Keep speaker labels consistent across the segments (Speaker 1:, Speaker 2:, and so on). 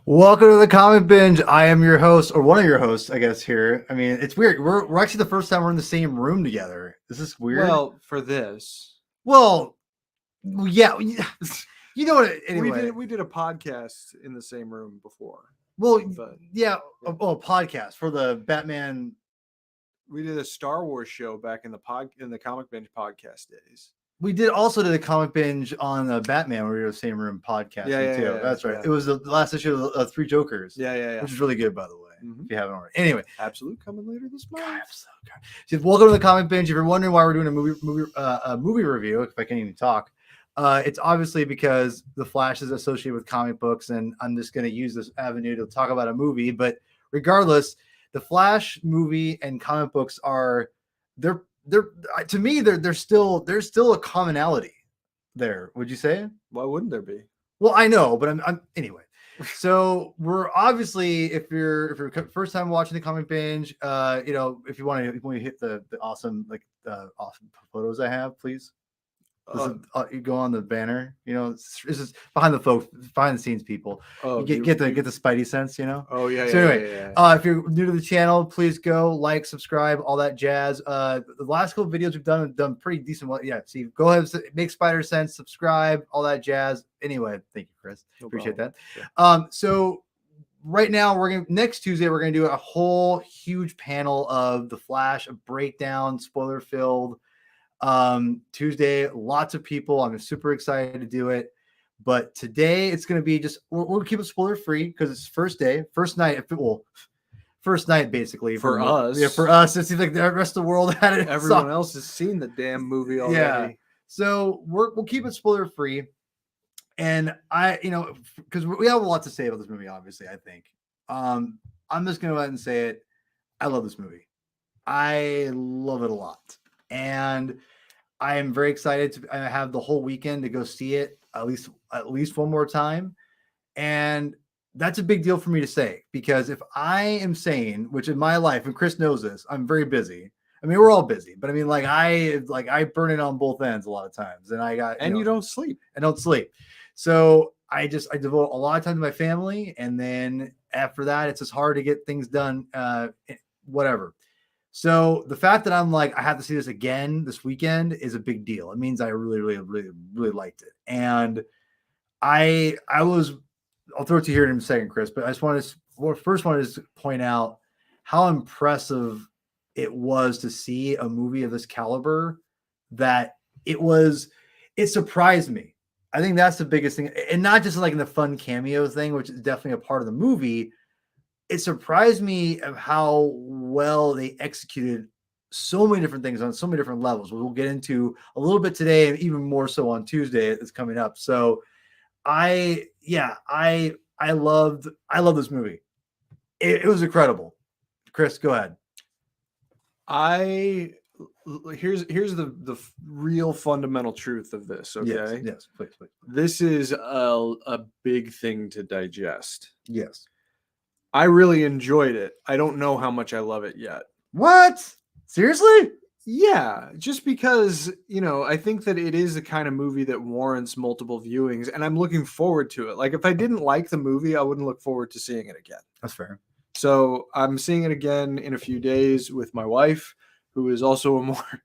Speaker 1: Welcome to the Comic Binge. I am your host, or one of your hosts, I guess. Here, I mean, it's weird. We're actually the first time we're in the same room together. Is this weird?
Speaker 2: Well, for this,
Speaker 1: Well, yeah, you know what? Anyway,
Speaker 2: we did a podcast in the same room before.
Speaker 1: well,
Speaker 2: but
Speaker 1: yeah,
Speaker 2: yeah.
Speaker 1: a podcast for the Batman.
Speaker 2: We did a Star Wars show back in the Comic Binge podcast days.
Speaker 1: We did the Comic Binge on the Batman. Where we were in the same room podcasting
Speaker 2: Yeah,
Speaker 1: too.
Speaker 2: yeah,
Speaker 1: That's right.
Speaker 2: yeah.
Speaker 1: It was the last issue of Three Jokers.
Speaker 2: Yeah.
Speaker 1: Which is really good, by the way.
Speaker 2: Mhm.
Speaker 1: If you haven't already. Anyway,
Speaker 2: Absolute coming later this month.
Speaker 1: God, I'm so good. So welcome to the Comic Binge. If you're wondering why we're doing a movie review, if I can't even talk, it's obviously because The Flash is associated with comic books, and I'm just going to use this avenue to talk about a movie. But regardless, The Flash movie and comic books are they're to me there's still a commonality there. Would you say?
Speaker 2: Why wouldn't there be?
Speaker 1: Well, I know, but I'm anyway. So we're obviously, if you're first time watching the Comic Binge, if you want to hit the awesome awesome photos I have, please. You go on the banner. It's just behind the scenes people.
Speaker 2: Oh,
Speaker 1: you get the Spidey sense.
Speaker 2: Oh yeah.
Speaker 1: So anyway,
Speaker 2: yeah.
Speaker 1: if you're new to the channel, please go like, subscribe, all that jazz. The last couple videos we've done pretty decent. Well, yeah. See, go ahead, make Spider sense, subscribe, all that jazz. Anyway, thank you, Chris.
Speaker 2: No
Speaker 1: Appreciate
Speaker 2: problem.
Speaker 1: that.
Speaker 2: Yeah.
Speaker 1: So right now next Tuesday we're gonna do a whole huge panel of The Flash, a breakdown, spoiler filled. Tuesday, lots of people. I'm super excited to do it. But today it's going to be just we'll keep it spoiler free because it's first night basically
Speaker 2: For us.
Speaker 1: Yeah, for us. It seems like the rest of the world had it.
Speaker 2: Everyone else has seen the damn movie already.
Speaker 1: Yeah. So we'll keep it spoiler free. And because we have a lot to say about this movie, obviously, I think. I'm just gonna go ahead and say it. I love this movie. I love it a lot. And I am very excited to have the whole weekend to go see it at least one more time. And that's a big deal for me to say, because if I am sane, which in my life, and Chris knows this, I'm very busy. I mean, we're all busy, but I mean, I burn it on both ends a lot of times, and
Speaker 2: you don't sleep.
Speaker 1: I don't sleep. So I devote a lot of time to my family. And then after that, it's just hard to get things done, whatever. So the fact that I'm like, I have to see this again this weekend is a big deal. It means I really, really, really, really liked it. And I'll throw it to you here in a second, Chris, but I just wanted to point out how impressive it was to see a movie of this caliber, that it surprised me. I think that's the biggest thing. And not just like in the fun cameo thing, which is definitely a part of the movie. It surprised me of how well they executed so many different things on so many different levels. We'll get into a little bit today, and even more so on Tuesday. It's coming up. So I loved this movie. It was incredible. Chris, go ahead.
Speaker 2: Here's the real fundamental truth of this. Okay.
Speaker 1: Yes, please.
Speaker 2: This is a big thing to digest.
Speaker 1: Yes.
Speaker 2: I really enjoyed it. I don't know how much I love it yet.
Speaker 1: What? Seriously?
Speaker 2: Yeah, just because, I think that it is the kind of movie that warrants multiple viewings, and I'm looking forward to it. Like, if I didn't like the movie, I wouldn't look forward to seeing it again.
Speaker 1: That's fair.
Speaker 2: So I'm seeing it again in a few days with my wife, who is also a more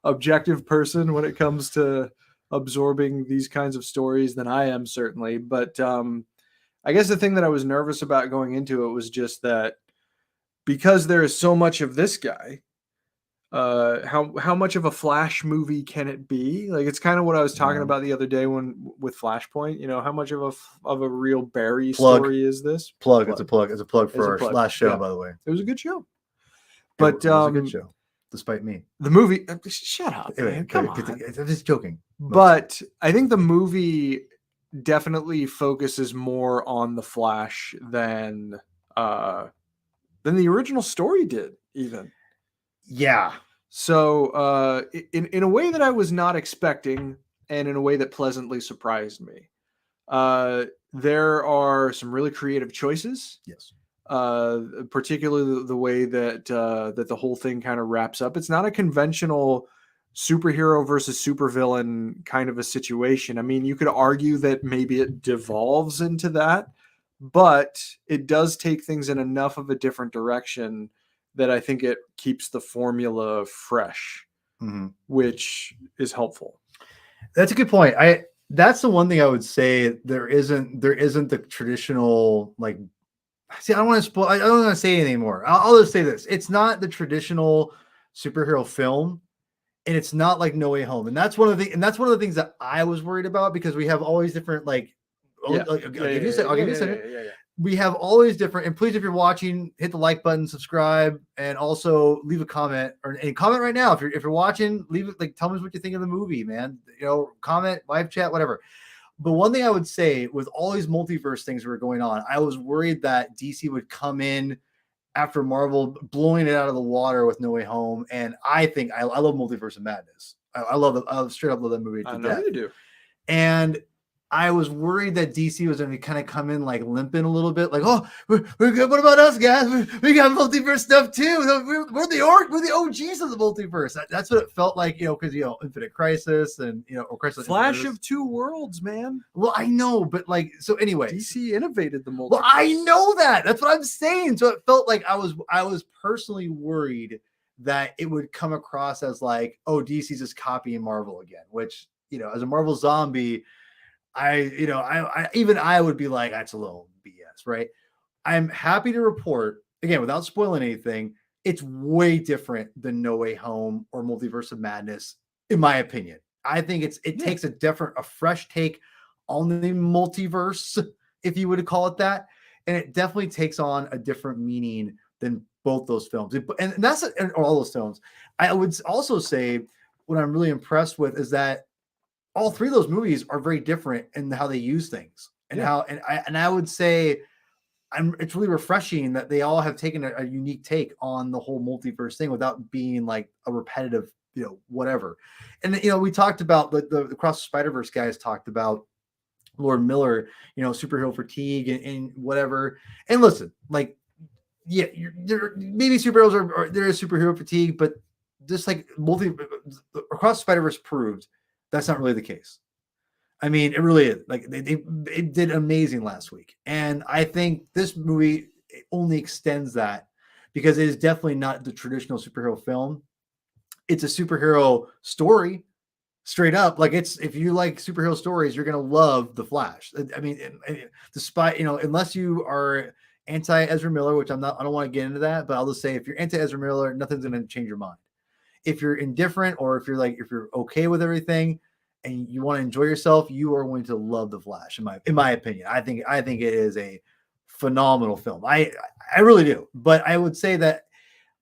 Speaker 2: objective person when it comes to absorbing these kinds of stories than I am, certainly. But I guess the thing that I was nervous about going into it was just that because there is so much of this guy, how much of a Flash movie can it be? Like, it's kind of what I was talking about the other day with Flashpoint. How much of a real Barry story is this?
Speaker 1: Plug. It's a plug. It's a plug for our last show, by the way.
Speaker 2: It was a good show. But
Speaker 1: it was a good show, despite me.
Speaker 2: The movie. Shut up, man. Come on.
Speaker 1: I'm just joking.
Speaker 2: But I think the movie definitely focuses more on the Flash than the original story did, even.
Speaker 1: Yeah.
Speaker 2: So in a way that I was not expecting, and in a way that pleasantly surprised me, there are some really creative choices.
Speaker 1: Yes.
Speaker 2: Particularly the way that the whole thing kind of wraps up. It's not a conventional superhero versus supervillain kind of a situation. I mean, you could argue that maybe it devolves into that, but it does take things in enough of a different direction that I think it keeps the formula fresh, which is helpful.
Speaker 1: That's a good point. That's the one thing I would say. There isn't the traditional, like, see, I don't want to spoil. I don't want to say anything more. I'll just say this: it's not the traditional superhero film, and it's not like No Way Home. And that's one of the things that I was worried about, because we have always different, like, I'll give you a second. We have always different. And please, if you're watching, hit the like button, subscribe, and also leave a comment, or and comment right now. If you're watching, leave it, like, tell me what you think of the movie, man. Comment, live chat, whatever. But one thing I would say, with all these multiverse things that were going on, I was worried that DC would come in after Marvel blowing it out of the water with No Way Home. And I think I love Multiverse of Madness. I love it. I straight up love that movie to death.
Speaker 2: You do.
Speaker 1: And I was worried that DC was going to kind of come in like limping a little bit, like, oh, we're good. What about us, guys? We got multiverse stuff too. We're the OGs of the multiverse. That's what it felt like, because Infinite Crisis and or Crisis
Speaker 2: Flash of Two Worlds, man.
Speaker 1: Well, I know, but like, so anyway,
Speaker 2: DC innovated the multiverse.
Speaker 1: Well, I know that. That's what I'm saying. So it felt like I was personally worried that it would come across as like, oh, DC's just copying Marvel again, which, as a Marvel zombie, I would be like, that's a little BS, right? I'm happy to report, again, without spoiling anything, it's way different than No Way Home or Multiverse of Madness, in my opinion. I think it takes a fresh take on the multiverse, if you would call it that, and it definitely takes on a different meaning than both those films. And that's all those films. I would also say what I'm really impressed with is that all three of those movies are very different in how they use things, and I would say it's really refreshing that they all have taken a unique take on the whole multiverse thing without being like a repetitive, whatever. And we talked about the Across the Spider-Verse guys talked about Lord Miller, superhero fatigue and whatever. And listen, like, maybe superheroes are there is superhero fatigue, but just like Across the Spider-Verse proved that's not really the case. I mean, it really is. Like, they did amazing last week. And I think this movie only extends that, because it is definitely not the traditional superhero film. It's a superhero story, straight up. Like, if you like superhero stories, you're going to love The Flash. I mean, despite, unless you are anti Ezra Miller, which I don't want to get into that, but I'll just say, if you're anti Ezra Miller, nothing's going to change your mind. If you're indifferent, or if you're okay with everything and you want to enjoy yourself, you are going to love The Flash. In my opinion, I think it is a phenomenal film. I really do. But I would say that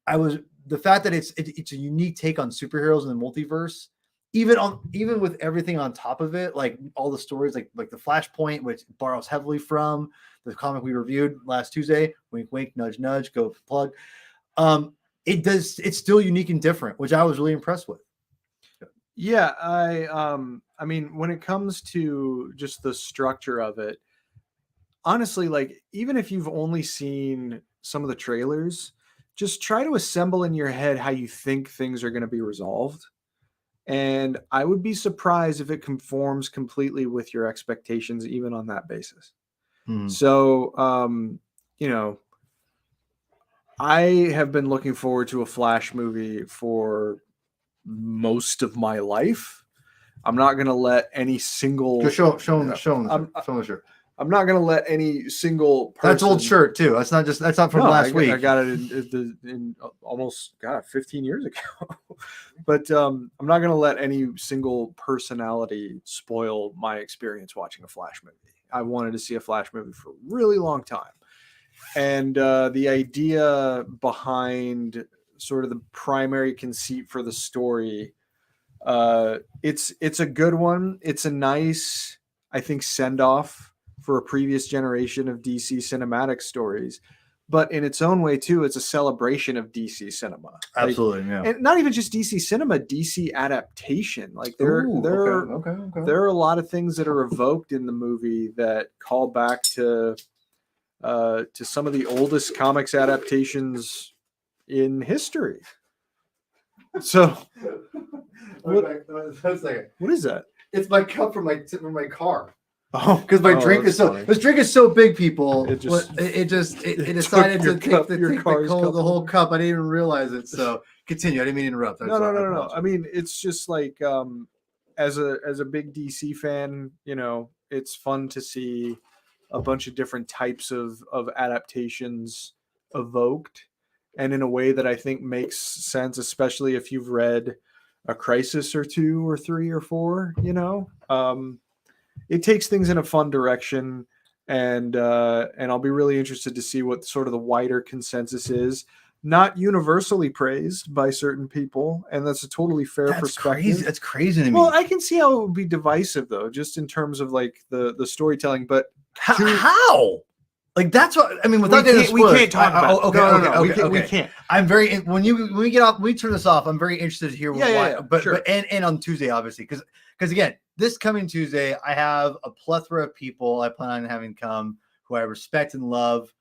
Speaker 1: the fact that it's a unique take on superheroes in the multiverse, even with everything on top of it, like all the stories, like the Flashpoint, which borrows heavily from the comic we reviewed last Tuesday. Wink, wink, nudge, nudge. Go plug. It's still unique and different, which I was really impressed with.
Speaker 2: Yeah, I mean, when it comes to just the structure of it, honestly, like, even if you've only seen some of the trailers, just try to assemble in your head how you think things are going to be resolved. And I would be surprised if it conforms completely with your expectations, even on that basis. So, I have been looking forward to a Flash movie for most of my life. I'm not going to let any single...
Speaker 1: Just show them the shirt.
Speaker 2: I'm not going to let any single person...
Speaker 1: That's old shirt too. That's not from last week.
Speaker 2: I got it in almost 15 years ago. But I'm not going to let any single personality spoil my experience watching a Flash movie. I wanted to see a Flash movie for a really long time. And the idea behind sort of the primary conceit for the story, it's a good one. It's a nice, I think, send-off for a previous generation of DC cinematic stories. But in its own way, too, it's a celebration of DC cinema.
Speaker 1: Absolutely, yeah.
Speaker 2: And not even just DC cinema, DC adaptation. Like, there are a lot of things that are evoked in the movie that call back to some of the oldest comics adaptations in history. So, what is that?
Speaker 1: It's my cup from my car.
Speaker 2: Oh,
Speaker 1: because my drink
Speaker 2: that's
Speaker 1: is so
Speaker 2: funny.
Speaker 1: this drink is so big, people.
Speaker 2: It just-
Speaker 1: It
Speaker 2: it
Speaker 1: decided
Speaker 2: took
Speaker 1: to
Speaker 2: your cup-
Speaker 1: take
Speaker 2: your car's cup
Speaker 1: the whole
Speaker 2: over.
Speaker 1: cup. I didn't even realize it. So continue. I didn't mean to interrupt.
Speaker 2: No. I mean, it's just like as a big DC fan, you know, it's fun to see a bunch of different types of adaptations evoked, and in a way that I think makes sense, especially if you've read a Crisis or two or three or four. You know, it takes things in a fun direction, and I'll be really interested to see what sort of the wider consensus is. Not universally praised by certain people, and that's a totally fair
Speaker 1: that's
Speaker 2: perspective.
Speaker 1: crazy. That's crazy to me.
Speaker 2: Well, I can see how it would be divisive though, just in terms of like the storytelling. But
Speaker 1: how? Like that's what I mean. Without
Speaker 2: we can't talk about. We can't.
Speaker 1: I'm very when we get off. When we turn this off. I'm very interested to hear why.
Speaker 2: Yeah,
Speaker 1: but
Speaker 2: sure.
Speaker 1: but and on Tuesday, obviously, because again, this coming Tuesday, I have a plethora of people I plan on having come who I respect and love,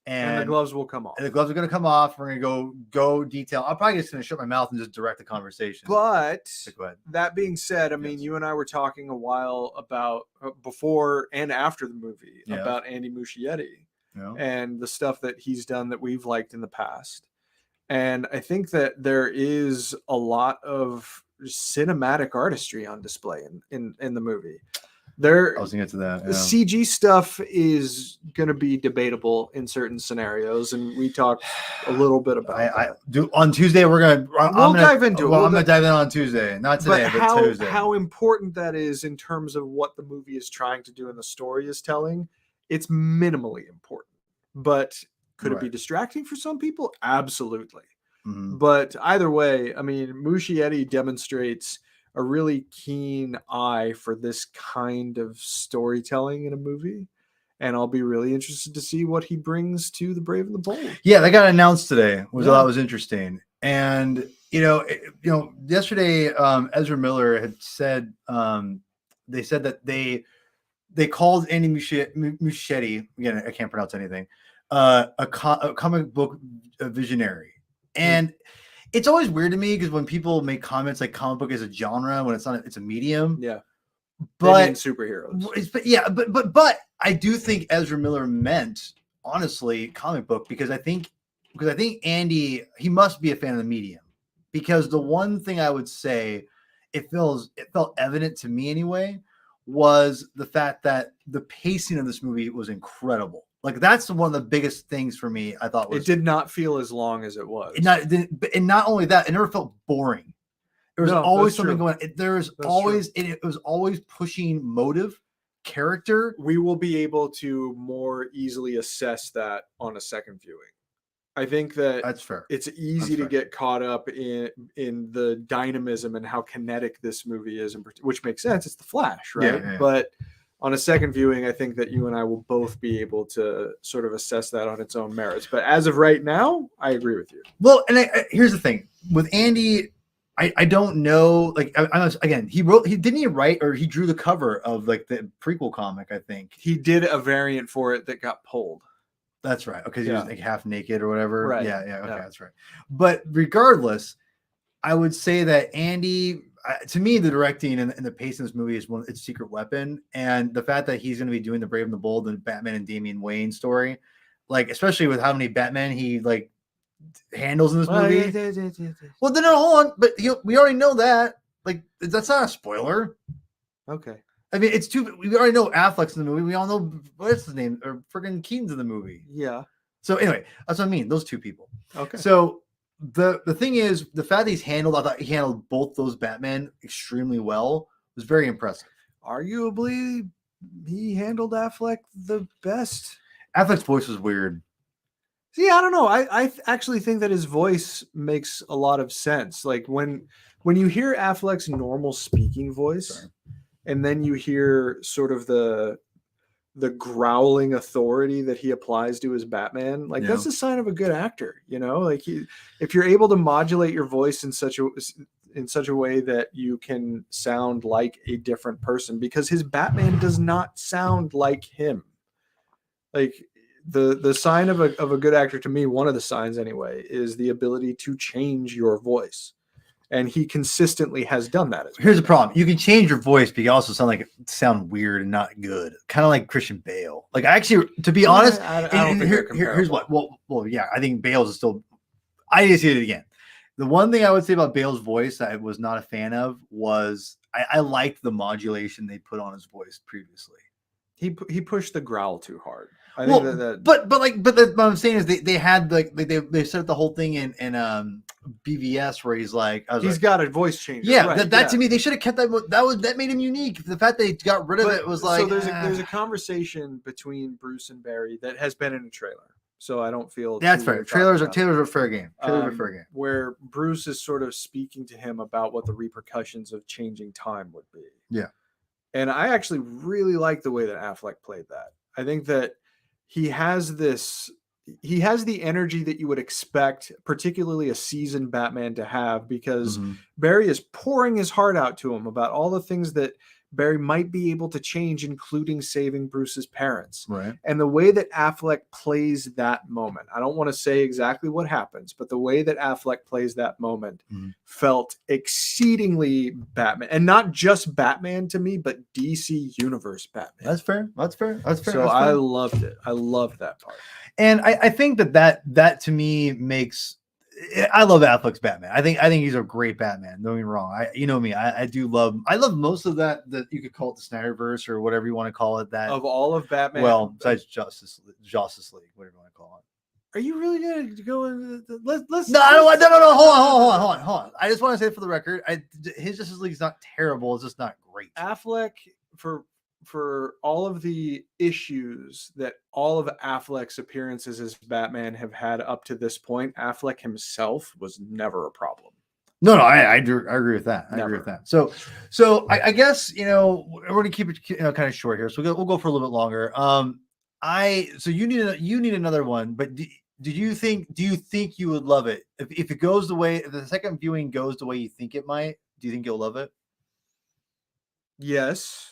Speaker 2: And the gloves will come off.
Speaker 1: And the gloves are going to come off. We're going to go detail. I'm probably just going to shut my mouth and just direct the conversation.
Speaker 2: But
Speaker 1: so go ahead.
Speaker 2: That being said, I mean, you and I were talking a while about before and after the movie about Andy Muschietti and the stuff that he's done that we've liked in the past. And I think that there is a lot of cinematic artistry on display in the movie.
Speaker 1: I was gonna get to that.
Speaker 2: The CG stuff is going to be debatable in certain scenarios, and we talked a little bit about that.
Speaker 1: On Tuesday. We'll
Speaker 2: dive into it.
Speaker 1: Well, I'm gonna dive in on Tuesday, not today, but Tuesday.
Speaker 2: How important that is in terms of what the movie is trying to do and the story is telling, it's minimally important. But could it be distracting for some people? Absolutely.
Speaker 1: Mm-hmm.
Speaker 2: But either way, I mean, Muschietti demonstrates a really keen eye for this kind of storytelling in a movie, and I'll be really interested to see what he brings to The Brave and the Bold.
Speaker 1: Yeah, that got announced today. I thought was interesting, and yesterday Ezra Miller had said they said that they called Andy Muschietti, again, I can't pronounce anything, a comic book visionary, and it's always weird to me because when people make comments like comic book is a genre when it's not, it's a medium.
Speaker 2: Yeah.
Speaker 1: But
Speaker 2: superheroes.
Speaker 1: But I do think Ezra Miller meant honestly comic book because I think Andy, he must be a fan of the medium, because the one thing I would say it felt evident to me anyway was the fact that the pacing of this movie was incredible. Like that's one of the biggest things for me. I thought
Speaker 2: it did not feel as long as it was.
Speaker 1: And not only that, it never felt boring. There was always something going on. It was always pushing motive, character.
Speaker 2: We will be able to more easily assess that on a second viewing. I think that's
Speaker 1: fair.
Speaker 2: It's easy to get caught up in the dynamism and how kinetic this movie is, which makes sense. It's the Flash, right?
Speaker 1: Yeah.
Speaker 2: But on a second viewing, I think that you and I will both be able to sort of assess that on its own merits. But as of right now, I agree with you.
Speaker 1: Well, and here's the thing with Andy. I don't know. Like again, he write or he drew the cover of like the prequel comic. I think
Speaker 2: he did a variant for it that got pulled.
Speaker 1: That's right. Okay, he was like half naked or whatever.
Speaker 2: Right.
Speaker 1: Yeah. Okay, that's right. But regardless, I would say that Andy, to me, the directing and the pace in this movie is its secret weapon, and the fact that he's going to be doing the Brave and the Bold and Batman and Damian Wayne story, like especially with how many Batman he like handles in this movie. Well, then hold on, but we already know that. Like that's not a spoiler.
Speaker 2: Okay.
Speaker 1: I mean, we already know Affleck's in the movie. We all know what's his name, or friggin' Keaton's in the movie.
Speaker 2: Yeah.
Speaker 1: So anyway, that's what I mean. Those two people.
Speaker 2: Okay.
Speaker 1: So the thing is, the fact that I thought he handled both those Batman extremely well was very impressive.
Speaker 2: Arguably, he handled Affleck the best.
Speaker 1: Affleck's voice was weird.
Speaker 2: See, I don't know. I actually think that his voice makes a lot of sense. Like when you hear Affleck's normal speaking voice, and then you hear sort of the growling authority that he applies to his Batman, like that's a sign of a good actor, you know? Like if you're able to modulate your voice in such a way that you can sound like a different person, because his Batman does not sound like him. Like the sign of a good actor, to me, one of the signs anyway, is the ability to change your voice. and he consistently has done that.
Speaker 1: Here's the problem: you can change your voice, but you also sound weird and not good, kind of like Christian Bale. Like, I actually, to be honest,
Speaker 2: I don't think
Speaker 1: here's what. Well, yeah, I think Bale's is still. I need to see it again. The one thing I would say about Bale's voice that I was not a fan of was I liked the modulation they put on his voice previously.
Speaker 2: He pushed the growl too hard. I
Speaker 1: Well,
Speaker 2: think
Speaker 1: but what I'm saying is they had they set up the whole thing in BVS where he's like,
Speaker 2: he's got a voice changer.
Speaker 1: Yeah,
Speaker 2: right,
Speaker 1: that to me, they should have kept that. That made him unique. The fact they got rid of it was like.
Speaker 2: So there's a conversation between Bruce and Barry that has been in a trailer. So I don't feel
Speaker 1: that's fair. Trailers are fair game. Trailers are fair game.
Speaker 2: Where Bruce is sort of speaking to him about what the repercussions of changing time would be.
Speaker 1: Yeah.
Speaker 2: And I actually really like the way that Affleck played that. I think that he has the energy that you would expect, particularly a seasoned Batman, to have, because Barry is pouring his heart out to him about all the things that Barry might be able to change, including saving Bruce's parents.
Speaker 1: Right.
Speaker 2: And the way that Affleck plays that moment, I don't want to say exactly what happens, but the way that Affleck plays that moment felt exceedingly Batman. And not just Batman to me, but DC Universe Batman.
Speaker 1: That's fair.
Speaker 2: So I loved it. I loved that part.
Speaker 1: And I think that to me makes. I love Affleck's Batman. I think he's a great Batman. Don't get me wrong. You know me. I love most of that you could call it the Snyderverse or whatever you want to call it. That
Speaker 2: of all of Batman.
Speaker 1: Well, besides Justice League, whatever you want to call it.
Speaker 2: Are you really going to go in? Let's.
Speaker 1: No, I don't. No. Hold on. I just want to say for the record, his Justice League is not terrible. It's just not great.
Speaker 2: Affleck for all of the issues that all of Affleck's appearances as Batman have had up to this point, Affleck himself was never a problem.
Speaker 1: No, I agree with that. I agree with that. So I guess, we're going to keep it kind of short here. So we'll go for a little bit longer. So you need another one, but do you think you would love it if it goes the way, if the second viewing goes the way you think it might? Do you think you'll love it?
Speaker 2: Yes.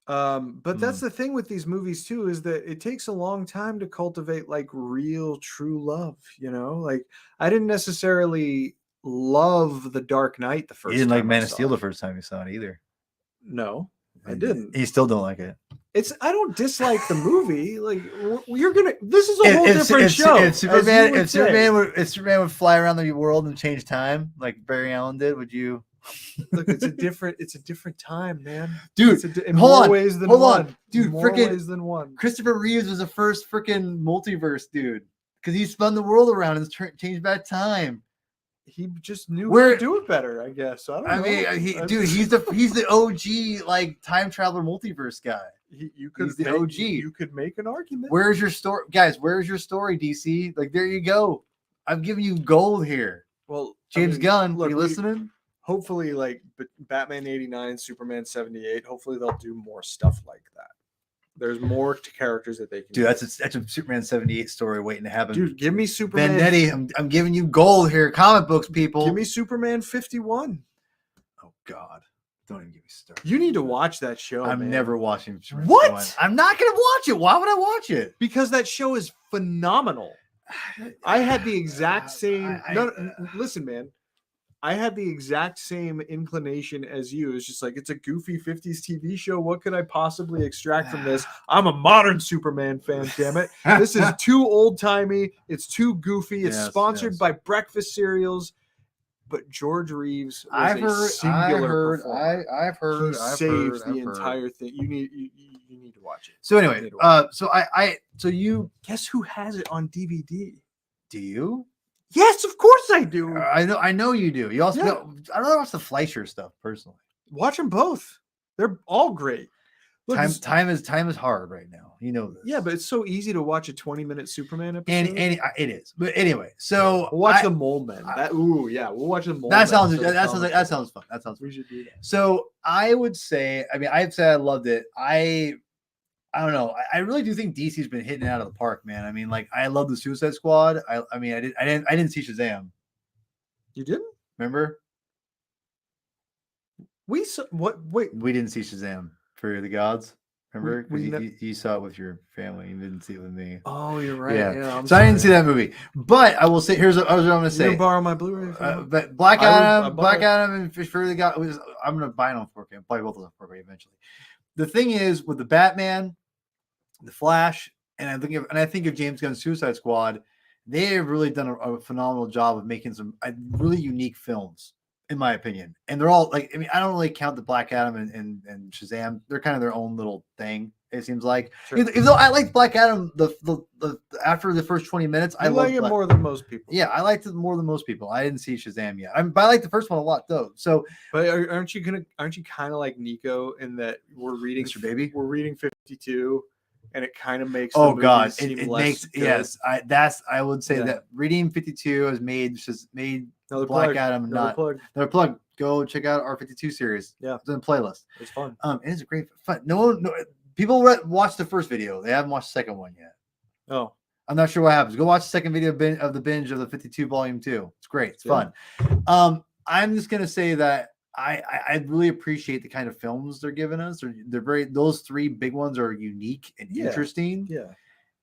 Speaker 2: But that's the thing with these movies too, is that it takes a long time to cultivate like real true love, like I didn't necessarily love The Dark Knight the first time.
Speaker 1: You didn't like Man of Steel the first time you saw it either.
Speaker 2: No, I didn't.
Speaker 1: You still don't like it.
Speaker 2: I don't dislike the movie. Like this is a whole different show.
Speaker 1: If Superman would fly around the world and change time like Barry Allen did, would you?
Speaker 2: Look, it's a different time, man.
Speaker 1: Dude,
Speaker 2: in more ways than one.
Speaker 1: Dude,
Speaker 2: more ways than one.
Speaker 1: Christopher Reeves was the first freaking multiverse dude because he spun the world around and changed back time.
Speaker 2: He just knew how to do it better, I guess. So I don't know.
Speaker 1: He's the OG like time traveler multiverse guy.
Speaker 2: He's the OG. You could make an argument.
Speaker 1: Where's your story, guys? Where's your story, DC? Like, there you go. I'm giving you gold here.
Speaker 2: Well,
Speaker 1: James Gunn, are you listening?
Speaker 2: Hopefully, like Batman 89, Superman 78, hopefully they'll do more stuff like that. There's more characters that they can.
Speaker 1: Dude, that's a Superman 78 story waiting to happen.
Speaker 2: Dude, give me Superman.
Speaker 1: Vendetti, I'm giving you gold here. Comic books, people.
Speaker 2: Give me Superman 51.
Speaker 1: Oh God, don't even get me started.
Speaker 2: You need to watch that show.
Speaker 1: I'm never watching Superman.
Speaker 2: What?
Speaker 1: 51. I'm not gonna watch it. Why would I watch it?
Speaker 2: Because that show is phenomenal. I had the exact same. Listen, man. I had the exact same inclination as you. It's just like, it's a goofy 50s TV show. What could I possibly extract from this? I'm a modern Superman fan, damn it. This is too old-timey. It's too goofy. It's sponsored by breakfast cereals. But George Reeves was a singular performer.
Speaker 1: I've heard.
Speaker 2: He saved the entire thing. You need to watch it.
Speaker 1: So anyway, so you
Speaker 2: guess who has it on DVD?
Speaker 1: Do you?
Speaker 2: Yes, of course I do.
Speaker 1: I know you do. You also know, I don't watch the Fleischer stuff personally.
Speaker 2: Watch them both. They're all great. Look,
Speaker 1: time is hard right now. You know this.
Speaker 2: Yeah, but it's so easy to watch a 20-minute Superman episode.
Speaker 1: And it is. But anyway, so
Speaker 2: we'll watch the Mole Men. We'll watch the Mole Men.
Speaker 1: That sounds fun.
Speaker 2: We should do that.
Speaker 1: So I would say, I'd say I loved it. I don't know. I really do think DC's been hitting it out of the park, man. I mean, like, I love the Suicide Squad. I didn't see Shazam.
Speaker 2: You didn't?
Speaker 1: Remember?
Speaker 2: We saw what? Wait,
Speaker 1: we didn't see Shazam for the Gods. Remember? Because
Speaker 2: we
Speaker 1: you saw it with your family. You didn't see it with me.
Speaker 2: Oh, you're right.
Speaker 1: Yeah.
Speaker 2: Yeah, I'm
Speaker 1: So I didn't see
Speaker 2: sorry.
Speaker 1: that movie. But I will say, here's what I'm going to
Speaker 2: You
Speaker 1: say.
Speaker 2: gonna borrow my Blu-ray?
Speaker 1: But Black
Speaker 2: I
Speaker 1: Adam,
Speaker 2: bought it.
Speaker 1: and Fury got was. I'm going to buy it on 4K. I'll buy both of them on 4K eventually. The thing is, with the Batman, the Flash, and I think of James Gunn's Suicide Squad, they have really done a phenomenal job of making some really unique films, in my opinion. And they're all like, I mean, I don't really count the Black Adam and Shazam. They're kind of their own little thing. It seems like,
Speaker 2: Sure.
Speaker 1: even though I like Black Adam, the after the first 20 minutes, I
Speaker 2: like it more than most people.
Speaker 1: Yeah, I liked it more than most people. I didn't see Shazam yet. But I like the first one a lot though. So,
Speaker 2: but aren't you kind of like Nico in that we're reading
Speaker 1: Mr. Baby?
Speaker 2: We're reading 52, and it kind of makes
Speaker 1: oh god,
Speaker 2: seem
Speaker 1: it
Speaker 2: less
Speaker 1: makes
Speaker 2: good.
Speaker 1: yes. I would say that reading 52 has made
Speaker 2: another
Speaker 1: Black
Speaker 2: plug.
Speaker 1: Adam another plug. Go check out our 52 series.
Speaker 2: Yeah,
Speaker 1: it's in the playlist.
Speaker 2: It's fun.
Speaker 1: It is a great fun. No, people watched the first video. They haven't watched the second one yet.
Speaker 2: Oh,
Speaker 1: I'm not sure what happens. Go watch the second video of the binge of the 52 volume 2. It's great. It's fun. I'm just gonna say that I really appreciate the kind of films they're giving us. Those three big ones are unique and interesting.
Speaker 2: Yeah.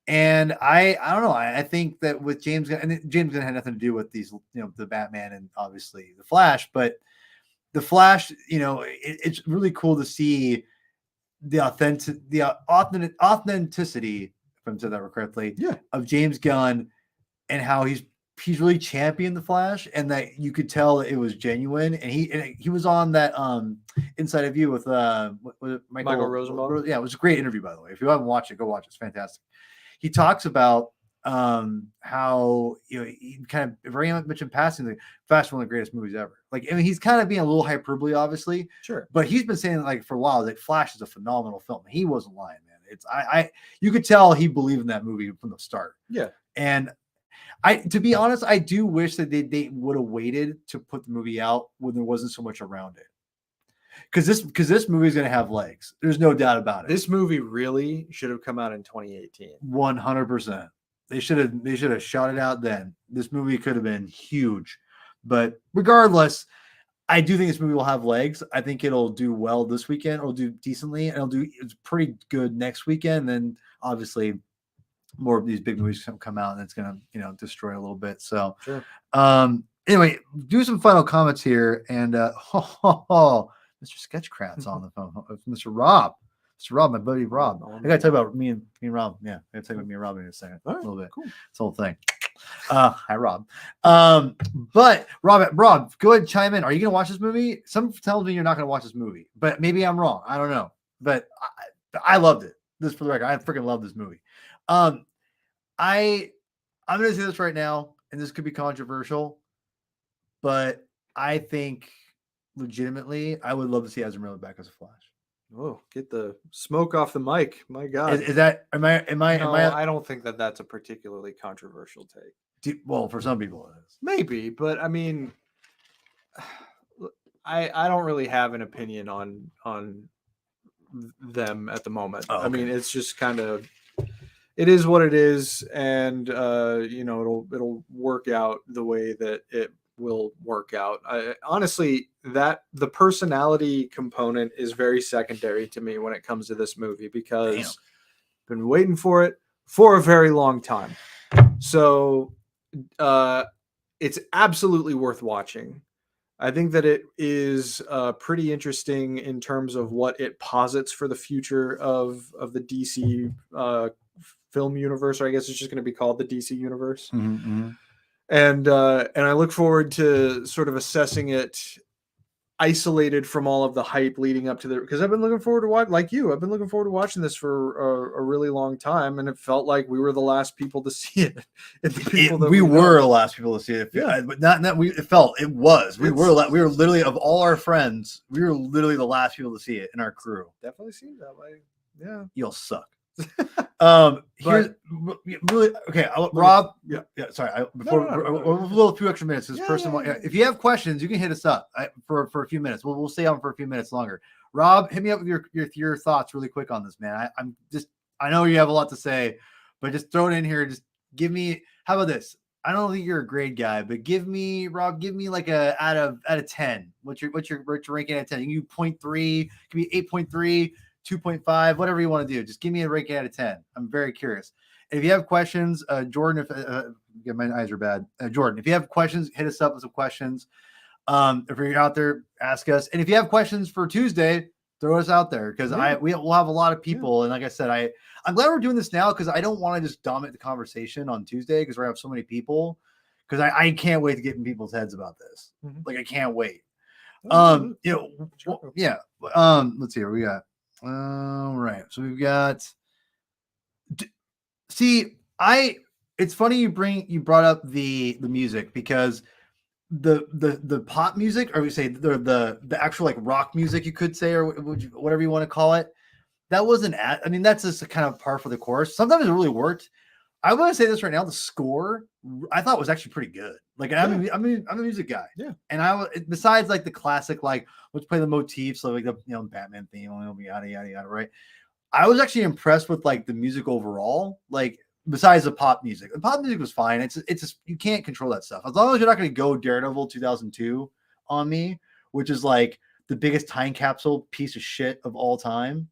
Speaker 1: And I don't know. I think that with James Gunn, and James Gunn had nothing to do with these, the Batman and obviously the Flash, but the Flash, it's really cool to see the authenticity, if I'm saying that correctly, of James Gunn and how he's really championed the Flash, and that you could tell that it was genuine. And he was on that Inside of You with Michael Rosenbaum. Yeah, it was a great interview, by the way. If you haven't watched it, go watch it. It's fantastic. He talks about how he kind of very much in passing the Flash, one of the greatest movies ever. Like, I mean, he's kind of being a little hyperbole, obviously,
Speaker 2: sure,
Speaker 1: but he's been saying like for a while that Flash is a phenomenal film. He wasn't lying, man. It's you could tell he believed in that movie from the start.
Speaker 2: Yeah,
Speaker 1: and to be honest, I do wish that they would have waited to put the movie out when there wasn't so much around it. Because this movie is going to have legs. There's no doubt about it.
Speaker 2: This movie really should have come out in 2018.
Speaker 1: 100%. They should have shot it out then. This movie could have been huge. But regardless, I do think this movie will have legs. I think it'll do well this weekend. It'll do decently, and it's pretty good next weekend. Then obviously more of these big movies come out, and it's gonna destroy a little bit. So
Speaker 2: sure.
Speaker 1: Anyway, do some final comments here, and Mr. Sketchcraft's on the phone. Mr. Rob, my buddy Rob. I gotta tell you about me and Rob. Yeah, I gotta tell you about me and Rob in a second.
Speaker 2: All right,
Speaker 1: a little bit.
Speaker 2: Cool.
Speaker 1: This whole thing. Hi Rob. But Rob, go ahead and chime in. Are you gonna watch this movie? Some tells me you're not gonna watch this movie, but maybe I'm wrong. I don't know. But I loved it. This for the record, I freaking love this movie. I'm gonna say this right now, and this could be controversial, but I think legitimately I would love to see Ezra Miller back as a Flash.
Speaker 2: Oh, get the smoke off the mic. My God.
Speaker 1: Is that am I
Speaker 2: I don't think that's a particularly controversial take.
Speaker 1: Well, for some people it is.
Speaker 2: Maybe, but I mean, I don't really have an opinion on them at the moment.
Speaker 1: Oh, okay.
Speaker 2: I mean, it's just kind of, it is what it is, and it'll work out the way that it will work out. Honestly, that the personality component is very secondary to me when it comes to this movie, because I've been waiting for it for a very long time. So it's absolutely worth watching. I think that it is pretty interesting in terms of what it posits for the future of the DC film universe, or I guess it's just going to be called the DC universe.
Speaker 1: Mm-hmm.
Speaker 2: And I look forward to sort of assessing it isolated from all of the hype leading up to because I've been looking forward to watch, like you, I've been looking forward to watching this for a really long time, and it felt like we were the last people to see it.
Speaker 1: We were the last people to see it, but not we. It felt it was. We were literally, of all our friends, we were literally the last people to see it in our crew.
Speaker 2: Definitely seemed that way. Yeah,
Speaker 1: you'll suck. Here's really okay, Rob. Yeah. Sorry. Before a few extra minutes. This person, if you have questions, you can hit us up for a few minutes. We'll stay on for a few minutes longer. Rob, hit me up with your thoughts really quick on this, man. I know you have a lot to say, but just throw it in here. Just give me. How about this? I don't think you're a grade guy, but give me like a out of 10. What's your ranking out of 10? You can do 0.3, it could be 8.3. 2.5, whatever you want to do. Just give me a ranking out of 10. I'm very curious. And if you have questions, Jordan, if my eyes are bad. Jordan, if you have questions, hit us up with some questions. If you're out there, ask us. And if you have questions for Tuesday, throw us out there because we'll have a lot of people. And like I said, I'm glad we're doing this now because I don't want to just dominate the conversation on Tuesday because we have so many people. Because I can't wait to get in people's heads about this. Like I can't wait. Let's see here. We got all right. So we've got it's funny you brought up the music because the pop music, or we say the actual like rock music, you could say, or whatever you want to call it, that wasn't that's just a kind of par for the course. Sometimes it really worked. I want to say this right now. The score I thought was actually pretty good. Like I'm a music guy.
Speaker 2: Yeah.
Speaker 1: And besides like the classic, like let's play the motifs, so like the Batman theme, yada yada yada, right? I was actually impressed with like the music overall. Like besides the pop music, the pop music was fine. It's just, you can't control that stuff as long as you're not going to go Daredevil 2002 on me, which is like the biggest time capsule piece of shit of all time.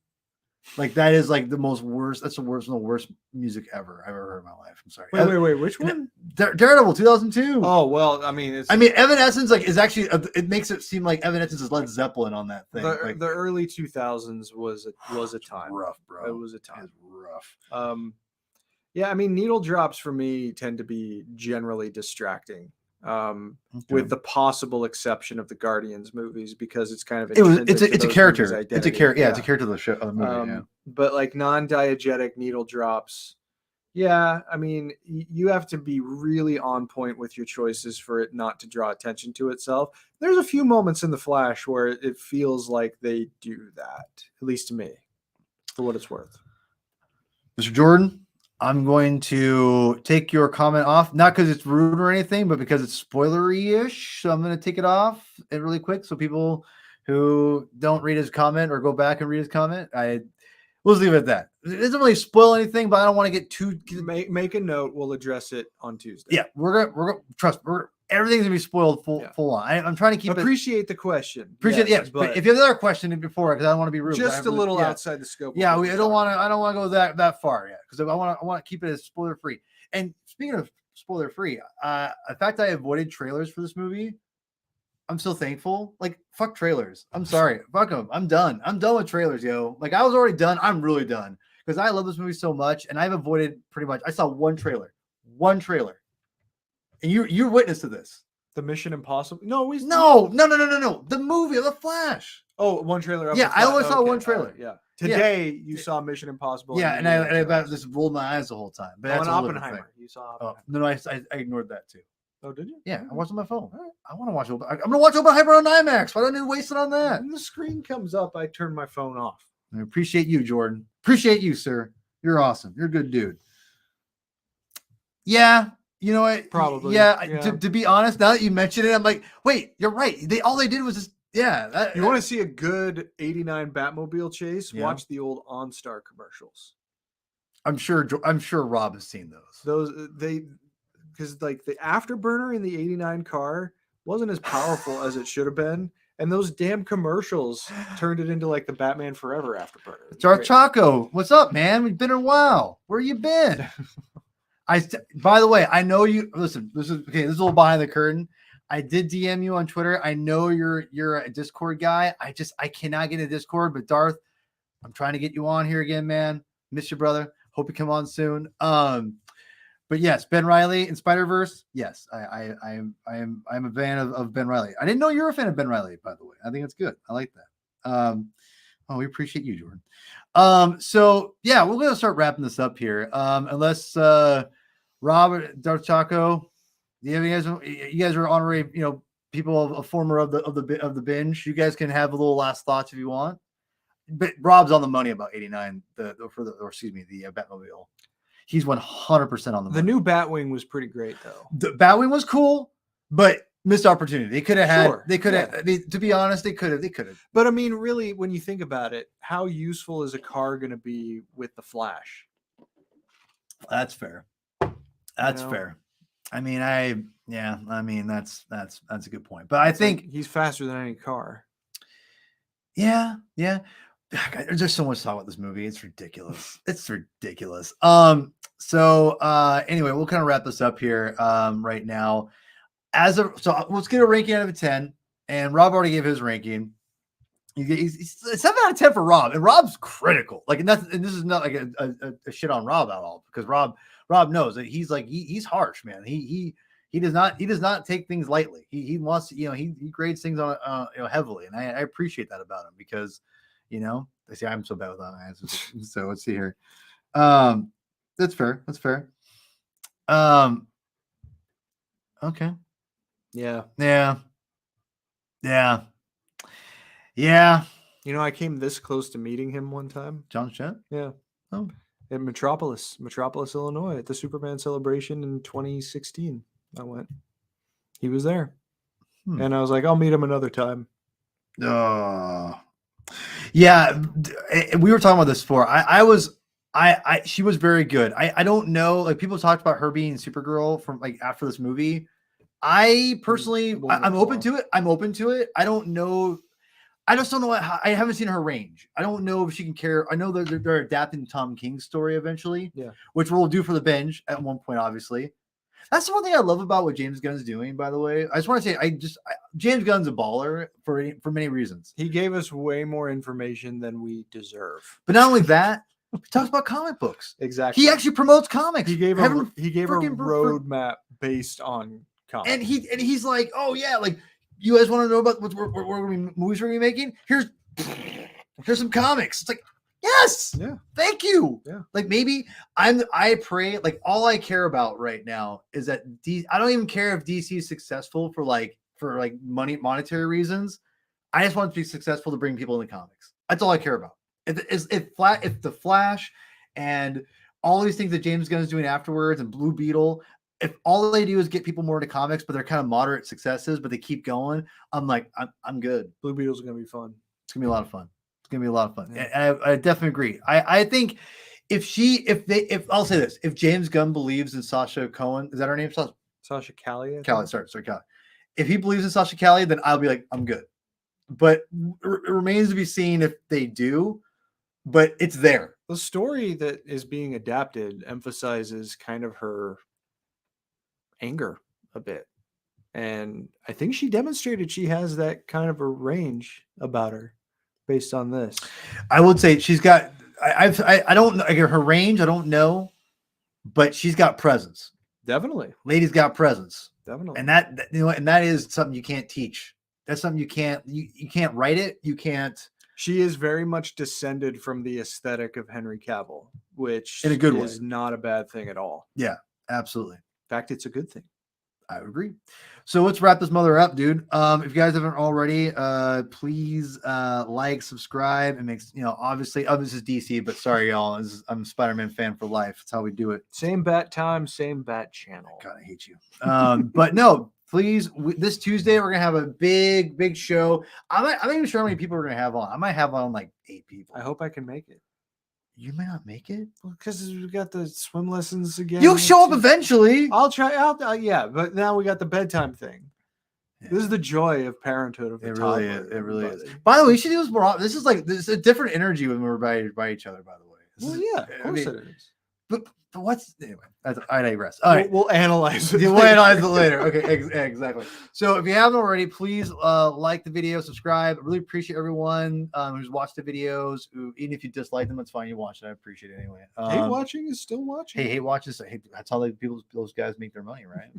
Speaker 1: Like that is like the worst. That's the worst music ever I've ever heard in my life. I'm sorry.
Speaker 2: Wait. Which one?
Speaker 1: Daredevil 2002.
Speaker 2: Oh well,
Speaker 1: Evanescence is actually it makes it seem like Evanescence is Led Zeppelin on that thing.
Speaker 2: The early 2000s was a time.
Speaker 1: Rough, bro.
Speaker 2: It was a time.
Speaker 1: It was rough.
Speaker 2: Needle drops for me tend to be generally distracting. With the possible exception of the Guardians movies, because it's kind of
Speaker 1: it's a character. It's a character. Yeah, it's a character of the show. Movie,
Speaker 2: But like non-diegetic needle drops, you have to be really on point with your choices for it not to draw attention to itself. There's a few moments in The Flash where it feels like they do that, at least to me, for what it's worth.
Speaker 1: Mr. Jordan, I'm going to take your comment off, not because it's rude or anything, but because it's spoilery-ish. So I'm going to take it off really quick. So people who don't read his comment or go back and read his comment, we'll leave it at that. It doesn't really spoil anything, but I don't want to get too.
Speaker 2: Make a note. We'll address it on Tuesday.
Speaker 1: Yeah, we're gonna trust. Everything's gonna be spoiled full on. I'm trying to keep
Speaker 2: appreciate the question.
Speaker 1: Yes, but if you have another question before, because I don't want to be rude.
Speaker 2: Just a little outside the scope.
Speaker 1: Yeah, I don't want to go that far yet because I want to keep it as spoiler free. And speaking of spoiler free, the fact I avoided trailers for this movie, I'm so thankful. Like fuck trailers. I'm sorry, fuck them. I'm done. I'm done with trailers, yo. Like I was already done. I'm really done because I love this movie so much, and I've avoided pretty much. I saw one trailer. And you're witness to this.
Speaker 2: The Mission Impossible? No.
Speaker 1: The movie of The Flash.
Speaker 2: Oh, one trailer.
Speaker 1: Yeah, I only saw one trailer.
Speaker 2: Yeah. Today you saw Mission Impossible.
Speaker 1: Yeah, and I about just rolled my eyes the whole time. But that's
Speaker 2: Oppenheimer. You saw Oppenheimer.
Speaker 1: Oh, no, I ignored that too.
Speaker 2: Oh, did you?
Speaker 1: Yeah, I watched it on my phone. Right. I want to watch it. I'm going to watch Oppenheimer on IMAX. Why don't you waste it on that?
Speaker 2: When the screen comes up, I turn my phone off.
Speaker 1: I appreciate you, Jordan. Appreciate you, sir. You're awesome. You're a good dude. Yeah. You know what?
Speaker 2: Probably.
Speaker 1: Yeah. To be honest, now that you mention it, I'm like, wait, you're right. All they did was just,
Speaker 2: you want to see a good 89 Batmobile chase? Yeah. Watch the old OnStar commercials.
Speaker 1: I'm sure Rob has seen those.
Speaker 2: Because like the afterburner in the 89 car wasn't as powerful as it should have been. And those damn commercials turned it into like the Batman Forever afterburner.
Speaker 1: Darth Chaco, what's up, man? We've been a while. Where you been? By the way, I know you. Listen, this is a little behind the curtain. I did DM you on Twitter. I know you're a Discord guy. I cannot get a Discord, but Darth, I'm trying to get you on here again, man. Miss you, brother. Hope you come on soon. But yes, Ben Reilly in Spider-Verse. Yes, I am a fan of Ben Reilly. I didn't know you were a fan of Ben Reilly, by the way. I think it's good. I like that. We appreciate you, Jordan. So yeah, we're gonna start wrapping this up here. Unless Robert Darth Chaco, you guys are honorary, people of former of the binge. You guys can have a little last thoughts if you want. But Rob's on the money about 89. The Batmobile. He's 100% on the money.
Speaker 2: The new Batwing was pretty great, though.
Speaker 1: The Batwing was cool, but missed opportunity. They could have had.
Speaker 2: Sure.
Speaker 1: They could have. To be honest, they could have.
Speaker 2: But I mean, really, when you think about it, how useful is a car going to be with the Flash?
Speaker 1: That's fair. That's fair. I mean, that's a good point. But I think
Speaker 2: he's faster than any car.
Speaker 1: Yeah. God, there's so much to talk about this movie. It's ridiculous. It's ridiculous. Anyway, we'll kind of wrap this up here right now. Let's get a ranking out of a 10. And Rob already gave his ranking. He's 7 out of 10 for Rob, and Rob's critical. Like, and this is not like a shit on Rob at all, because Rob knows that he's harsh, man. He does not take things lightly. He wants to, he grades things on heavily, and I appreciate that about him, because I see I'm so bad with that answers. So let's see here. That's fair. That's fair. Okay.
Speaker 2: Yeah. I came this close to meeting him one time.
Speaker 1: John Shet?
Speaker 2: Yeah.
Speaker 1: Oh.
Speaker 2: In Metropolis, Illinois, at the Superman celebration in 2016. I went. He was there. And I was like, I'll meet him another time.
Speaker 1: Yeah. We were talking about this before. She was very good. I don't know. Like, people talked about her being Supergirl from like after this movie. I personally, I'm open to it. I don't know. I just don't know I haven't seen her range. I don't know if she can care. I know that they're adapting Tom King's story eventually, which we'll do for the binge at one point, obviously. That's the one thing I love about what James Gunn's doing, by the way. I just want to say, James Gunn's a baller for many reasons.
Speaker 2: He gave us way more information than we deserve.
Speaker 1: But not only that, he talks about comic books.
Speaker 2: Exactly.
Speaker 1: He actually promotes comics.
Speaker 2: He gave a roadmap based on comics.
Speaker 1: And he's like, oh yeah, like, you guys want to know about what movies we're gonna be making? Here's some comics. It's like, yes,
Speaker 2: yeah,
Speaker 1: thank you.
Speaker 2: Yeah,
Speaker 1: like, maybe I pray, like, all I care about right now is that I don't even care if DC is successful for monetary reasons. I just want it to be successful to bring people in the comics. That's all I care about. If the Flash and all these things that James Gunn is doing afterwards, and Blue Beetle, if all they do is get people more into comics, but they're kind of moderate successes, but they keep going, I'm like, I'm good.
Speaker 2: Blue Beetle's going to be fun.
Speaker 1: It's going to be a lot of fun. Yeah. I definitely agree. I think if I'll say this, if James Gunn believes in Sasha Cohen, is that her name?
Speaker 2: Sasha Callie?
Speaker 1: Sorry, Callie. If he believes in Sasha Callie, then I'll be like, I'm good. But it remains to be seen if they do, but it's there.
Speaker 2: The story that is being adapted emphasizes kind of her anger a bit, and I think she demonstrated she has that kind of a range about her based on this.
Speaker 1: I would say she's got I don't know her range, I don't know, but she's got presence.
Speaker 2: Definitely.
Speaker 1: Lady's got presence.
Speaker 2: Definitely.
Speaker 1: And that is something you can't teach. That's something you can't write it. You can't.
Speaker 2: She is very much descended from the aesthetic of Henry Cavill, which
Speaker 1: in a good
Speaker 2: is not a bad thing at all.
Speaker 1: Yeah, absolutely.
Speaker 2: In fact, it's a good thing.
Speaker 1: I would agree. So let's wrap this mother up, dude. If you guys haven't already, please like, subscribe, and obviously, this is DC, but sorry, y'all. I'm a Spider-Man fan for life. That's how we do it.
Speaker 2: Same bat time, same bat channel.
Speaker 1: God, I hate you. But no, please. This Tuesday we're gonna have a big show. I'm not even sure how many people we're gonna have on. I might have on like 8 people.
Speaker 2: I hope I can make it.
Speaker 1: You may not make it
Speaker 2: because we got the swim lessons again.
Speaker 1: You'll show up eventually.
Speaker 2: I'll try out. Yeah, but now we got the bedtime thing. Yeah. This is the joy of parenthood. It
Speaker 1: really is. By the way, we should do this more often. This is a different energy when we're by each other. By the way.
Speaker 2: Of course it is.
Speaker 1: But what's anyway? I digress. All right,
Speaker 2: we'll analyze it.
Speaker 1: We'll analyze it later. Okay, exactly. So if you haven't already, please like the video, subscribe. I really appreciate everyone who's watched the videos. Even if you dislike them, that's fine. You watch it. I appreciate it anyway.
Speaker 2: Hate watching is still watching.
Speaker 1: Hate watching. That's how those guys make their money, right?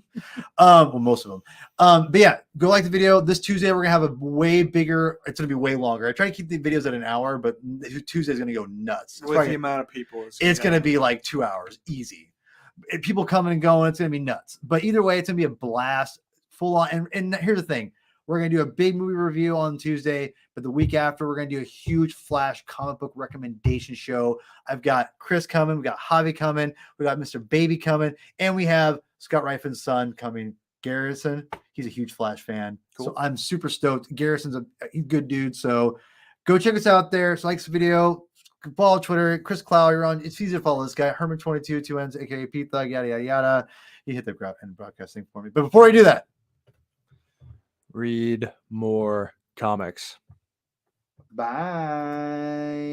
Speaker 1: Well, most of them. But yeah, go like the video. This Tuesday we're gonna have a way bigger. It's gonna be way longer. I try to keep the videos at an hour, but Tuesday's gonna go nuts.
Speaker 2: With the amount of people,
Speaker 1: it's gonna be like 2 hours, easy. People coming and going, it's gonna be nuts. But either way, it's gonna be a blast, full on. And here's the thing: we're gonna do a big movie review on Tuesday, but the week after, we're gonna do a huge Flash comic book recommendation show. I've got Chris coming, we got Javi coming, we got Mr. Baby coming, and we have Scott Ryfan's son coming, Garrison. He's a huge Flash fan, cool. So I'm super stoked. Garrison's a good dude, so go check us out there. So like this video. Follow Twitter, Chris Clow. You're on. It's easy to follow this guy, Herman22, 2 N's, aka Pete Thug, yada yada yada. You hit the end broadcasting for me. But before I do that,
Speaker 2: read more comics.
Speaker 1: Bye.